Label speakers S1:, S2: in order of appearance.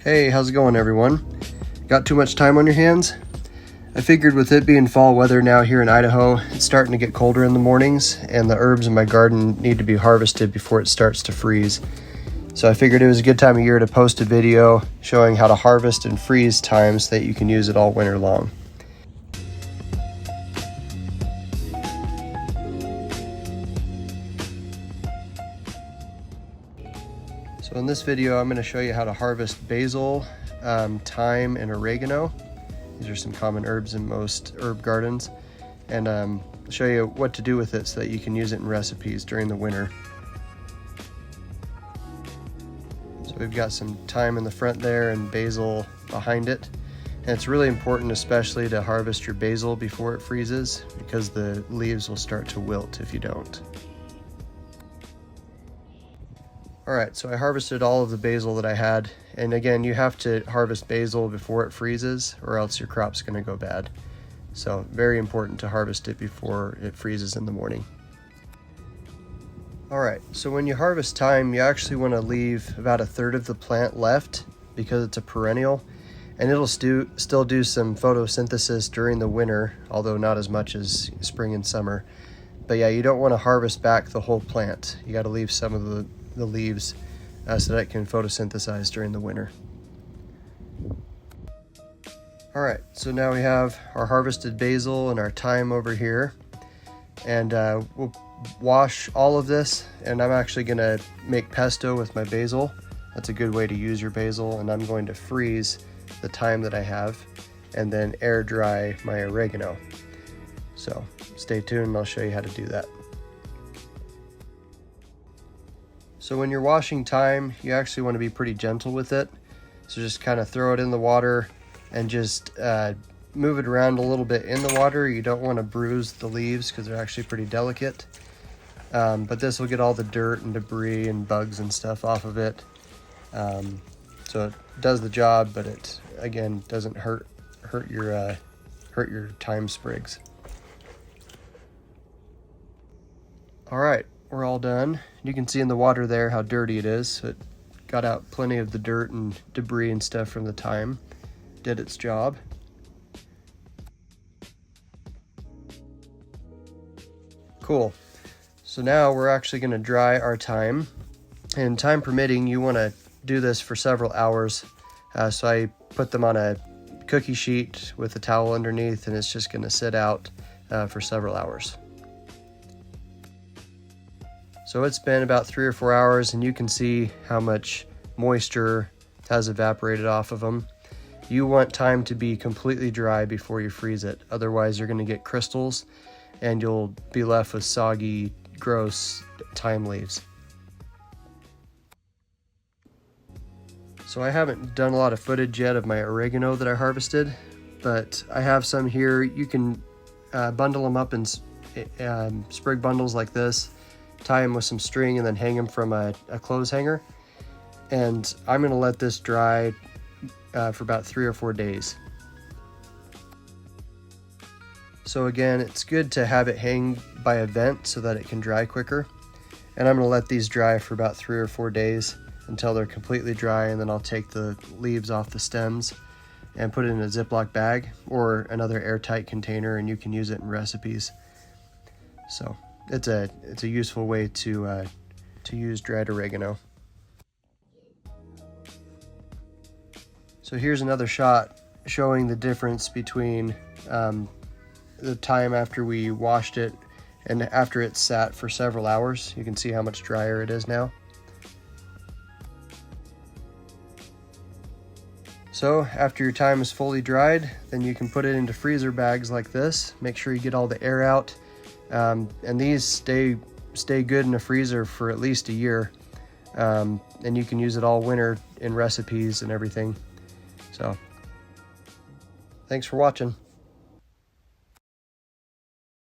S1: Hey, how's it going everyone? Got too much time on your hands? I figured with it being fall weather now here in Idaho, it's starting to get colder in the mornings and the herbs in my garden need to be harvested before it starts to freeze. So I figured it was a good time of year to post a video showing how to harvest and freeze thyme so that you can use it all winter long. So in this video, I'm going to show you how to harvest basil, thyme, and oregano. These are some common herbs in most herb gardens, and show you what to do with it so that you can use it in recipes during the winter. So we've got some thyme in the front there and basil behind it. And it's really important especially to harvest your basil before it freezes because the leaves will start to wilt if you don't. Alright, so I harvested all of the basil that I had, and again, you have to harvest basil before it freezes or else your crop's going to go bad. So very important to harvest it before it freezes in the morning. Alright, so when you harvest thyme, you actually want to leave about a third of the plant left because it's a perennial, and it'll still do some photosynthesis during the winter, although not as much as spring and summer. But yeah, you don't want to harvest back the whole plant. You got to leave some of the leaves so that it can photosynthesize during the winter. Alright, so now we have our harvested basil and our thyme over here, and we'll wash all of this, and I'm actually going to make pesto with my basil. That's a good way to use your basil, and I'm going to freeze the thyme that I have and then air dry my oregano. So stay tuned and I'll show you how to do that. So when you're washing thyme, you actually want to be pretty gentle with it. So just kind of throw it in the water and just move it around a little bit in the water. You don't want to bruise the leaves because they're actually pretty delicate. But this will get all the dirt and debris and bugs and stuff off of it. So it does the job, but it again doesn't hurt your thyme sprigs. All right. We're all done. You can see in the water there how dirty it is. So it got out plenty of the dirt and debris and stuff from the thyme. Did its job. Cool. So now we're actually going to dry our thyme. And time permitting, you want to do this for several hours. So I put them on a cookie sheet with a towel underneath, and it's just going to sit out for several hours. So it's been about 3 or 4 hours, and you can see how much moisture has evaporated off of them. You want thyme to be completely dry before you freeze it. Otherwise, you're going to get crystals, and you'll be left with soggy, gross thyme leaves. So I haven't done a lot of footage yet of my oregano that I harvested, but I have some here. You can bundle them up in sprig bundles like this, tie them with some string, and then hang them from a clothes hanger. And I'm going to let this dry for about 3 or 4 days. So again, it's good to have it hang by a vent so that it can dry quicker. And I'm going to let these dry for about 3 or 4 days until they're completely dry, and then I'll take the leaves off the stems and put it in a Ziploc bag or another airtight container, and you can use it in recipes. So it's a useful way to use dried oregano. So here's another shot showing the difference between the thyme after we washed it and after it's sat for several hours. You can see how much drier it is now. So after your thyme is fully dried, then you can put it into freezer bags like this. Make sure you get all the air out. And these stay good in the freezer for at least a year, and you can use it all winter in recipes and everything. So thanks for watching.